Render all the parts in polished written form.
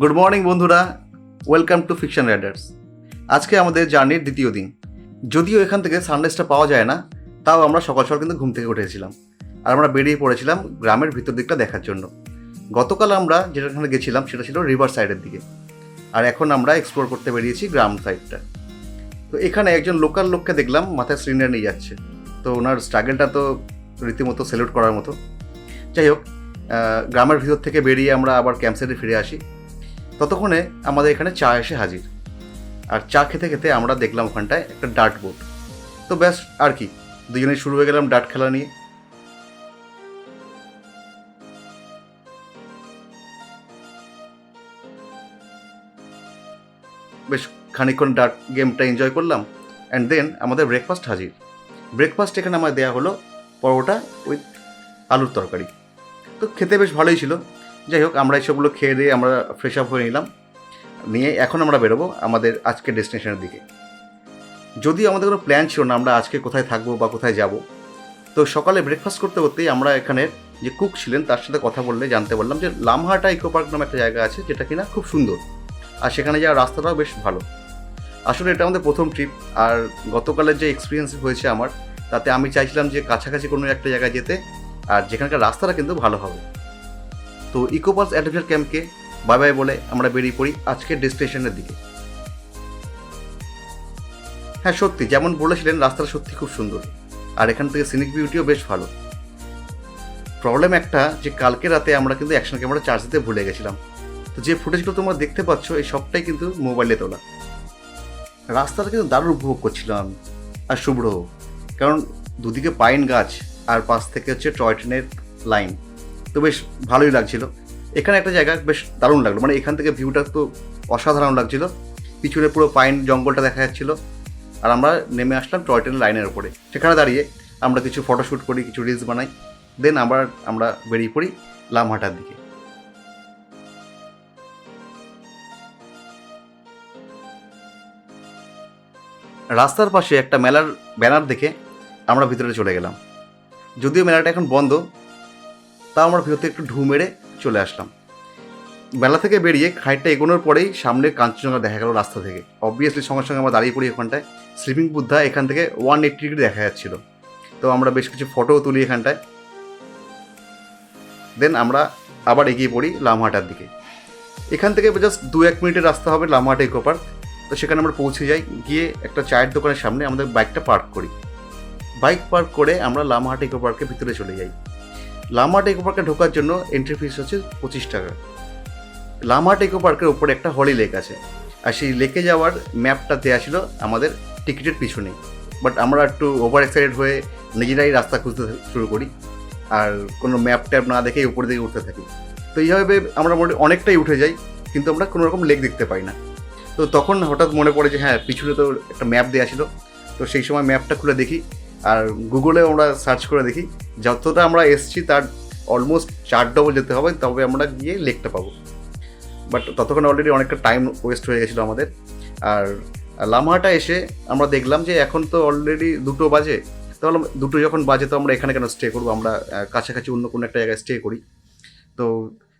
Good morning বন্ধুরা, welcome to fiction Riders. আজকে আমাদের জার্নির দ্বিতীয় দিন। যদিও এখান থেকে সানরাইজটা পাওয়া যায় না, তাও আমরা সকাল সকাল কিন্তু ঘুম থেকে উঠেছিলাম আর আমরা বেরিয়ে পড়েছিলাম গ্রামের ভিতর দিকটা দেখার জন্য। গতকাল আমরা যেখানে গেছিলাম সেটা ছিল রিভার সাইডের দিকে, আর এখন আমরা এক্সপ্লোর করতে বেরিয়েছি গ্রাম সাইডটা। তো এখানে একজন লোকাল লোককে দেখলাম মাথায় সিলিন্ডার নিয়ে যাচ্ছে। তো ওনার স্ট্রাগলটা তো রীতিমতো স্যালুট করার মতো। যাই হোক, গ্রামের ভিতর থেকে বেরিয়ে আমরা আবার ক্যাম্প সাইডে ফিরে আসি। ততক্ষণে আমাদের এখানে চা এসে হাজির, আর চা খেতে খেতে আমরা দেখলাম ওখানটায় একটা ডার্ট বোর্ড। তো ব্যাস আর কি, দুজনে শুরু হয়ে গেলাম ডার্ট খেলা নিয়ে। বেশ খানিকক্ষণ ডার্ট গেমটা এনজয় করলাম, অ্যান্ড দেন আমাদের ব্রেকফাস্ট হাজির। ব্রেকফাস্ট এখানে আমার দেওয়া হলো পরোটা উইথ আলুর তরকারি। তো খেতে বেশ ভালোই ছিল। যাই হোক, আমরা এইসবগুলো খেয়ে দিয়ে আমরা ফ্রেশ আপ হয়ে নিলাম, নিয়ে এখন আমরা বেরোবো আমাদের আজকের ডেস্টিনেশনের দিকে। যদিও আমাদের কোনো প্ল্যান ছিল না আমরা আজকে কোথায় থাকবো বা কোথায় যাব। তো সকালে ব্রেকফাস্ট করতে করতেই আমরা এখানের যে কুক ছিলেন তার সাথে কথা বললে জানতে পারলাম যে লামহাটা ইকো পার্ক নামে একটা জায়গা আছে, যেটা কিনা খুব সুন্দর, আর সেখানে যাওয়ার রাস্তাটাও বেশ ভালো। আসলে এটা আমাদের প্রথম ট্রিপ, আর গতকালের যে এক্সপিরিয়েন্স হয়েছে আমার, তাতে আমি চাইছিলাম যে কাছাকাছি কোনো একটা জায়গায় যেতে, আর যেখানকার রাস্তাটা কিন্তু ভালো হবে। তো ইকো পার্ক অ্যাডভেঞ্চার ক্যাম্পকে বাই বাই বলে আমরা বেরিয়ে পড়ি আজকের ডেস্টিনেশনের দিকে। হ্যাঁ, সত্যি যেমন বলেছিলেন, রাস্তাটা সত্যি খুব সুন্দর, আর এখান থেকে সিনিক বিউটিও বেশ ভালো। প্রবলেম একটা যে কালকে রাতে আমরা কিন্তু অ্যাকশন ক্যামেরা চার্জ দিতে ভুলে গেছিলাম। তো যে ফুটেজগুলো তোমরা দেখতে পাচ্ছ এই সবটাই কিন্তু মোবাইলে তোলা। রাস্তাটা কিন্তু দারুণ উপভোগ করছিলাম আমি আর শুভ্র, কারণ দুদিকে পাইন গাছ আর পাশ থেকে হচ্ছে টয় ট্রেনের লাইন। তো বেশ ভালোই লাগছিল। এখানে একটা জায়গা বেশ দারুণ লাগলো, মানে এখান থেকে ভিউটা তো অসাধারণ লাগছিল। পিছনে পুরো পাইন জঙ্গলটা দেখা যাচ্ছিলো, আর আমরা নেমে আসলাম টয় ট্রেনের লাইনের ওপরে। সেখানে দাঁড়িয়ে আমরা কিছু ফটোশ্যুট করি, কিছু রিলস বানাই, দেন আমরা বেরিয়ে পড়ি লামহাটার দিকে। রাস্তার পাশে একটা মেলার ব্যানার দেখে আমরা ভিতরে চলে গেলাম। যদিও মেলাটা এখন বন্ধ, তাও আমরা ভিতরে একটু ঢু মেরে চলে আসলাম। মেলা থেকে বেরিয়ে খানিকটা এগোনোর পরেই সামনে কাঞ্চনজঙ্ঘা দেখা গেল রাস্তা থেকে। অবভিয়াসলি সঙ্গে সঙ্গে আমরা দাঁড়িয়ে পড়ি ওখানটায়। স্লিপিং বুদ্ধা এখান থেকে 180 ডিগ্রি দেখা যাচ্ছিল। তো আমরা বেশ কিছু ফটোও তুলি এখানটায়, দেন আমরা আবার এগিয়ে পড়ি লামহাটার দিকে। এখান থেকে জাস্ট 2-1 মিনিটের রাস্তা হবে লামহাটা ইকো পার্ক। তো সেখানে আমরা পৌঁছে যাই, গিয়ে একটা চায়ের দোকানের সামনে আমাদের বাইকটা পার্ক করি। বাইক পার্ক করে আমরা লামহাটা ইকো পার্কের ভিতরে চলে যাই। লামহাটা ইকো পার্কে ঢোকার জন্য এন্ট্রি ফিস হচ্ছে 25 টাকা। লামহাটা ইকো পার্কের উপরে একটা হলি লেক আছে, আর সেই লেকে যাওয়ার ম্যাপটা দেওয়া ছিল আমাদের টিকিটের পিছনে। বাট আমরা একটু ওভার এক্সাইটেড হয়ে নিজেরাই রাস্তা খুঁজতে শুরু করি, আর কোনো ম্যাপ ট্যাপ না দেখে উপর দিকে উঠতে থাকি। তো এইভাবে আমরা অনেকটাই উঠে যাই, কিন্তু আমরা কোনো রকম লেক দেখতে পাই না। তো তখন হঠাৎ মনে পড়ে যে হ্যাঁ, পিছনে তো একটা ম্যাপ দেওয়া ছিল। তো সেই সময় ম্যাপটা খুলে দেখি, আর গুগলে আমরা সার্চ করে দেখি যতটা আমরা এসছি তার অলমোস্ট 4 ডবল যেতে হবে, তবে আমরা গিয়ে লেকটা পাবো। বাট ততক্ষণ অলরেডি অনেকটা টাইম ওয়েস্ট হয়ে গেছিলো আমাদের। আর লামহাটা এসে আমরা দেখলাম যে এখন তো অলরেডি 2টো বাজে। তাহলে 2টো যখন বাজে তো আমরা এখানে কেন স্টে করবো, আমরা কাছাকাছি অন্য কোনো একটা জায়গায় স্টে করি। তো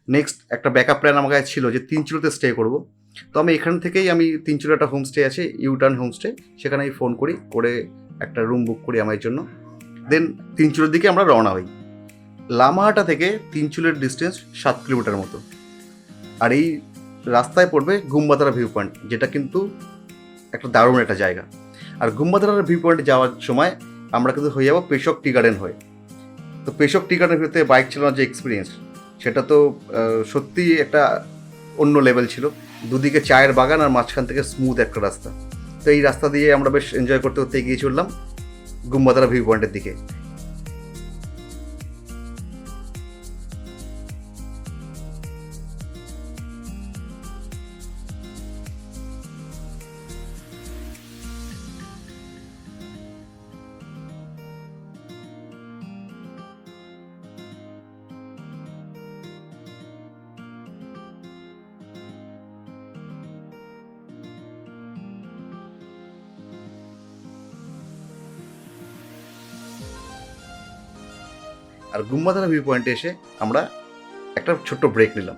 নেক্সট একটা ব্যাকআপ প্ল্যান আমার কাছে ছিল যে তিনচুলোতে স্টে করব। তো আমি এখান থেকেই তিনচুলো একটা হোমস্টে আছে, ইউটার্ন হোমস্টে, সেখানে আমি ফোন করে একটা রুম বুক করি আমার জন্য। দেন তিনচুলোর দিকে আমরা রওনা হই। লামহাটা থেকে তিনচুলের ডিস্টেন্স 7 কিলোমিটার মতো, আর এই রাস্তায় পড়বে গুম্বাধারা ভিউ পয়েন্ট, যেটা কিন্তু একটা দারুণ একটা জায়গা। আর গুম্বাধারার ভিউ পয়েন্টে যাওয়ার সময় আমরা কিন্তু হয়ে যাবো পেশক টি গার্ডেন হয়ে। তো পেশক টি গার্ডেনের ভিতরে বাইক চালানোর যে এক্সপিরিয়েন্স, সেটা তো সত্যিই একটা অন্য লেভেল ছিল। দুদিকে চায়ের বাগান আর মাঝখান থেকে স্মুথ একটা রাস্তা। তো এই রাস্তা দিয়ে আমরা বেশ এনজয় করতে করতে এগিয়ে চললাম গুম্বাধারা ভিউ পয়েন্টের দিকে। আর গুম্বাধারা ভিউ পয়েন্টে এসে আমরা একটা ছোট্ট ব্রেক নিলাম।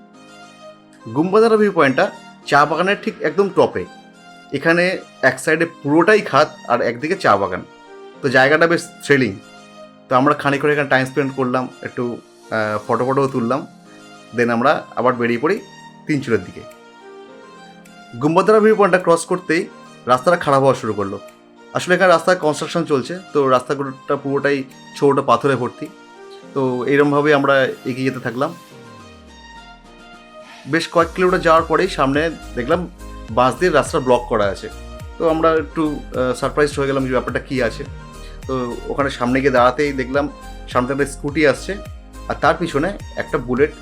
গুম্বাদারা ভিউ পয়েন্টটা চা বাগানের ঠিক একদম টপে। এখানে এক সাইডে পুরোটাই খাত আর একদিকে চা বাগান, তো জায়গাটা বেশ থ্রিলিং। তো আমরা খানিক করে এখানে টাইম স্পেন্ড করলাম, একটু ফটোও তুললাম, দেন আমরা আবার বেরিয়ে পড়ি তিনচুলের দিকে। গুম্বাদারা ভিউ পয়েন্টটা ক্রস করতেই রাস্তাটা খারাপ হওয়া শুরু করলো। আসলে এখানে রাস্তায় কনস্ট্রাকশন চলছে, তো রাস্তাগুলোটা পুরোটাই ছোট পাথরে ভর্তি। তো এইরকমভাবে আমরা এগিয়ে যেতে থাকলাম। বেশ কয়েক কিলোমিটার যাওয়ার পরেই সামনে দেখলাম বাঁশ দিয়ে রাস্তা ব্লক করা আছে। তো আমরা একটু সারপ্রাইজড হয়ে গেলাম যে ব্যাপারটা কী আছে। তো ওখানে সামনে গিয়ে দাঁড়াতেই দেখলাম সামনে একটা স্কুটি আসছে, আর তার পিছনে একটা বুলেট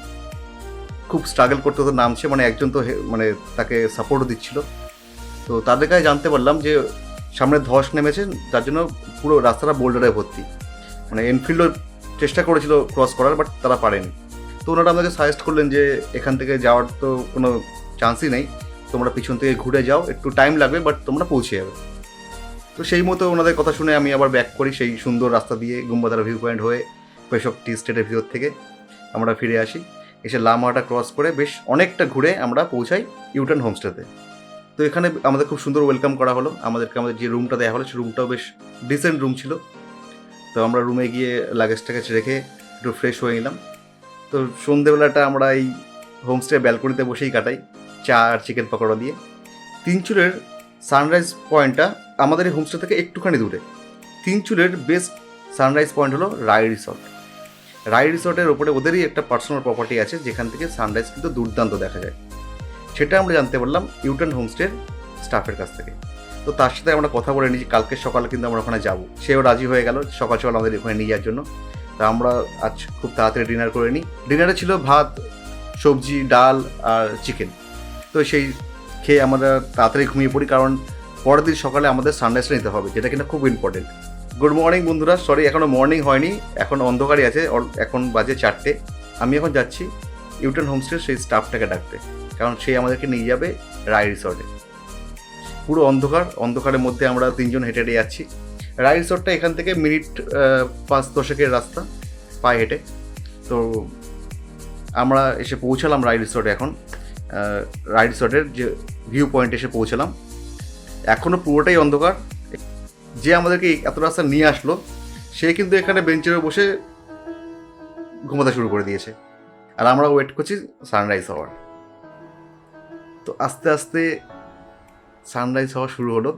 খুব স্ট্রাগল করতে হতো নামছে, মানে একজন তো মানে তাকে সাপোর্টও দিচ্ছিল। তো তাদের কাছে জানতে পারলাম যে সামনে ধস নেমেছে, যার জন্য পুরো রাস্তাটা বোল্ডারে ভর্তি। মানে এনফিল্ডও চেষ্টা করেছিল ক্রস করার, বাট তারা পারেনি। তো ওনারা আমাকে সাজেস্ট করলেন যে এখান থেকে যাওয়ার তো কোনো চান্সই নেই, তোমরা পিছন থেকে ঘুরে যাও, একটু টাইম লাগবে বাট তোমরা পৌঁছে যাবে। তো সেই মতো ওনাদের কথা শুনে আমি আবার ব্যাক করি সেই সুন্দর রাস্তা দিয়ে গুম্বাদারা ভিউ পয়েন্ট হয়ে পেশক টি স্টেটের ভিতর থেকে আমরা ফিরে আসি। এসে লামাহাটা ক্রস করে বেশ অনেকটা ঘুরে আমরা পৌঁছাই ইউটার্ন হোমস্টেতে। তো এখানে আমাদের খুব সুন্দর ওয়েলকাম করা হলো, আমাদের যে রুমটা দেওয়া হলো সেই রুমটাও বেশ ডিসেন্ট রুম ছিল। তো আমরা রুমে গিয়ে লাগেজটাকে রেখে একটু ফ্রেশ হয়ে নিলাম। তো সন্ধেবেলাটা আমরা এই হোমস্টে ব্যালকনিতে বসেই কাটাই, চা আর চিকেন পকোড়া দিয়ে। তিনচুলের সানরাইজ পয়েন্টটা আমাদের এই হোমস্টে থেকে একটুখানি দূরে। তিনচুলের বেস্ট সানরাইজ পয়েন্ট হলো রায় রিসর্ট। রায় রিসর্টের ওপরে ওদেরই একটা পার্সোনাল প্রপার্টি আছে, যেখান থেকে সানরাইজ কিন্তু দুর্দান্ত দেখা যায়। সেটা আমরা জানতে পারলাম ইউটার্ন হোমস্টের স্টাফের কাছ থেকে। তো তার সাথে আমরা কথা বলে নিয়েছি কালকে সকালে কিন্তু আমরা ওখানে যাবো। সেও রাজি হয়ে গেল সকাল সকাল আমাদের ওখানে নিয়ে যাওয়ার জন্য। তা আমরা আজ খুব তাড়াতাড়ি ডিনার করে নিই। ডিনারে ছিল ভাত, সবজি, ডাল আর চিকেন। তো সেই খেয়ে আমরা তাড়াতাড়ি ঘুমিয়ে পড়ি, কারণ পরের দিন সকালে আমাদের সানরাইজটা নিতে হবে, যেটা কিনা খুব ইম্পর্টেন্ট। গুড মর্নিং বন্ধুরা, সরি এখনও মর্নিং হয়নি, এখন অন্ধকারই আছে, এখন বাজে 4টে। আমি এখন যাচ্ছি ইউটার্ন হোমস্টের সেই স্টাফটাকে ডাকতে, কারণ সে আমাদেরকে নিয়ে যাবে রায় রিসর্টে। পুরো অন্ধকারের মধ্যে আমরা 3 জন হেঁটে হেঁটে যাচ্ছি। রায় রিসর্টটা এখান থেকে মিনিট 5-10 রাস্তা পায়ে হেঁটে। তো আমরা এসে পৌঁছালাম রায় রিসর্টে। এখন রায় রিসর্টের যে ভিউ পয়েন্টে এসে পৌঁছালাম। এখনও পুরোটাই অন্ধকার। যে আমাদেরকে এত রাস্তা নিয়ে আসলো সে কিন্তু এখানে বেঞ্চে বসে ঘুমাতে শুরু করে দিয়েছে, আর আমরা ওয়েট করছি সানরাইজ হওয়ার। তো আস্তে আস্তে সানরাইজ হওয়া শুরু হলো,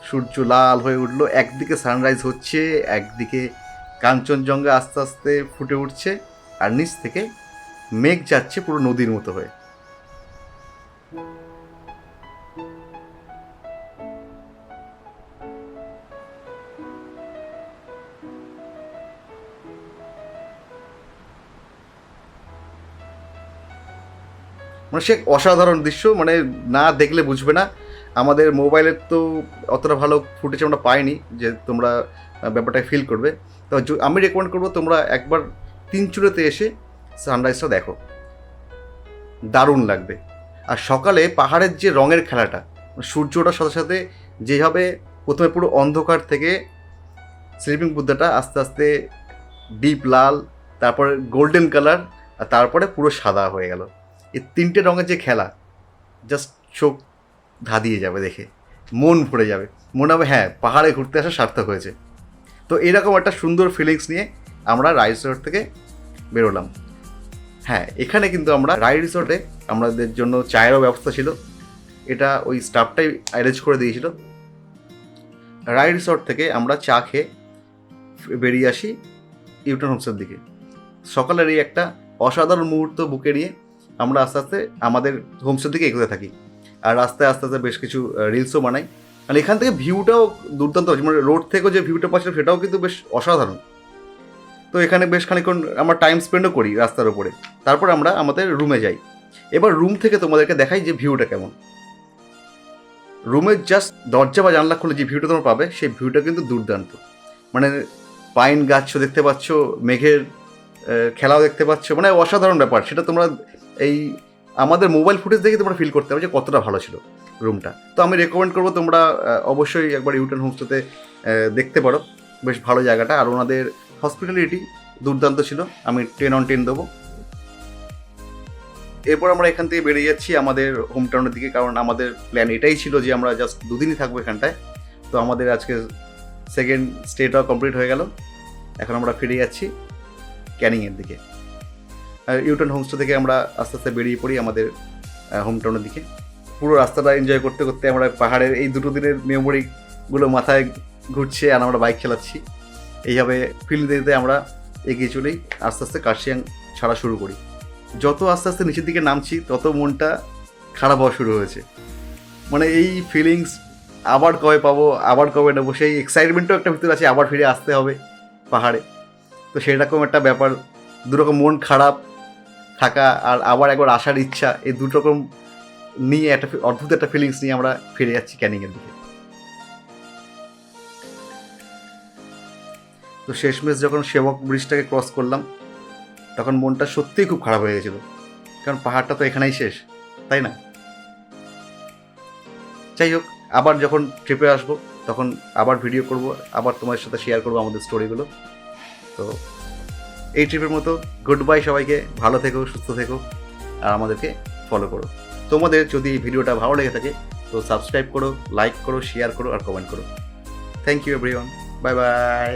সূর্য লাল হয়ে উঠলো, একদিকে সানরাইজ হচ্ছে, একদিকে কাঞ্চনজঙ্ঘা আস্তে আস্তে ফুটে উঠছে, আর নিচ থেকে মেঘ যাচ্ছে পুরো নদীর মতো হয়ে। মানে সে অসাধারণ দৃশ্য, মানে না দেখলে বুঝবে না। আমাদের মোবাইলের তো অতটা ভালো ফুটেজ আমরা পাইনি যে তোমরা ব্যাপারটাকে ফিল করবে। তো আমি রেকমেন্ড করবো তোমরা একবার তিনচুলেতে এসে সানরাইজটা দেখো, দারুণ লাগবে। আর সকালে পাহাড়ের যে রঙের খেলাটা, সূর্যটার সাথে সাথে যেভাবে প্রথমে পুরো অন্ধকার থেকে স্লিপিং বুদ্ধাটা আস্তে আস্তে ডিপ লাল, তারপরে গোল্ডেন কালার, আর তারপরে পুরো সাদা হয়ে গেল। এই 3টে রঙের যে খেলা, জাস্ট চোখ ধাঁধিয়ে যাবে দেখে, মন ভরে যাবে, মনে হবে হ্যাঁ পাহাড়ে ঘুরতে আসা সার্থক হয়েছে। তো এরকম একটা সুন্দর ফিলিংস নিয়ে আমরা রায় রিসর্ট থেকে বেরোলাম। হ্যাঁ, এখানে কিন্তু আমরা রায় রিসর্টে আমাদের জন্য চায়েরও ব্যবস্থা ছিল, এটা ওই স্টাফটাই অ্যারেঞ্জ করে দিয়েছিল। রায় রিসর্ট থেকে আমরা চা খেয়ে বেরিয়ে আসি ইউটার্ন হোমস্টের দিকে। সকালের এই একটা অসাধারণ মুহূর্ত বুকে নিয়ে আমরা আস্তে আস্তে আমাদের হোমস্টের দিকে এগোতে থাকি, আর রাস্তায় আস্তে আস্তে বেশ কিছু রিলসও বানাই। আর এখান থেকে ভিউটাও দুর্দান্ত, মানে রোড থেকেও যে ভিউটা পাচ্ছিলাম সেটাও কিন্তু বেশ অসাধারণ। তো এখানে বেশ খানিকক্ষণ আমরা টাইম স্পেন্ডও করি রাস্তার ওপরে। তারপর আমরা আমাদের রুমে যাই। এবার রুম থেকে তোমাদেরকে দেখাই যে ভিউটা কেমন। রুমের জাস্ট দরজা বা জানলা খুলে যে ভিউটা তোমরা পাবে, সেই ভিউটা কিন্তু দুর্দান্ত। মানে পাইন গাছও দেখতে পাচ্ছ, মেঘের খেলাও দেখতে পাচ্ছ, মানে অসাধারণ ব্যাপার। সেটা তোমরা এই আমাদের মোবাইল ফুটেজ দেখে তোমরা ফিল করতে পারবে যে কতটা ভালো ছিল রুমটা। তো আমি রেকমেন্ড করবো তোমরা অবশ্যই একবার ইউটার্ন হোমস্টেতে দেখতে পারো, বেশ ভালো জায়গাটা। আর ওনাদের হসপিটালিটি দুর্দান্ত ছিল, আমি 10 on 10 দেবো। এরপর আমরা এখান থেকে বেরিয়ে যাচ্ছি আমাদের হোম টাউনের দিকে, কারণ আমাদের প্ল্যান এটাই ছিল যে আমরা জাস্ট দুদিনই থাকবো এখানটায়। তো আমাদের আজকে সেকেন্ড স্টেটাও কমপ্লিট হয়ে গেল। এখন আমরা ফিরে যাচ্ছি ক্যানিংয়ের দিকে। ইউটার্ন হোমস্টে থেকে আমরা আস্তে আস্তে বেরিয়ে পড়ি আমাদের হোম টাউনের দিকে। পুরো রাস্তাটা এনজয় করতে করতে আমরা পাহাড়ের এই 2 দিনের মেমোরিগুলো মাথায় ঘুরছে, আর আমরা বাইক চালাচ্ছি। এইভাবে ফিল দিতে আমরা এগিয়ে চলেই আস্তে আস্তে কার্শিয়াং ছাড়া শুরু করি। যত আস্তে আস্তে নিচের দিকে নামছি তত মনটা খারাপ হওয়া শুরু হয়েছে। মানে এই ফিলিংস আবার কবে পাবো, আবার কবে নেবো, সেই এক্সাইটমেন্টও একটা ভিতরে আছে, আবার ফিরে আসতে হবে পাহাড়ে। তো সেরকম একটা ব্যাপার, দুরকম মন খারাপ থাকা আর আবার একবার আসার ইচ্ছা, এই দুরকম নিয়ে একটা অদ্ভুত একটা ফিলিংস নিয়ে আমরা ফিরে যাচ্ছি ক্যানিংয়ের দিকে। তো শেষমেশ যখন সেবক ব্রিজটাকে ক্রস করলাম তখন মনটা সত্যিই খুব খারাপ হয়ে গেছিলো, কারণ পাহাড়টা তো এখানেই শেষ, তাই না? যাই হোক, আবার যখন ট্রিপে আসবো তখন আবার ভিডিও করব, আবার তোমাদের সাথে শেয়ার করবো আমাদের স্টোরিগুলো। তো এই ট্রিপের মতো গুড বাই সবাইকে, ভালো থেকো, সুস্থ থেকো, আর আমাদেরকে ফলো করো। তোমাদের যদি এই ভিডিওটা ভালো লেগে থাকে তো সাবস্ক্রাইব করো, লাইক করো, শেয়ার করো আর কমেন্ট করো। Thank you everyone, bye by.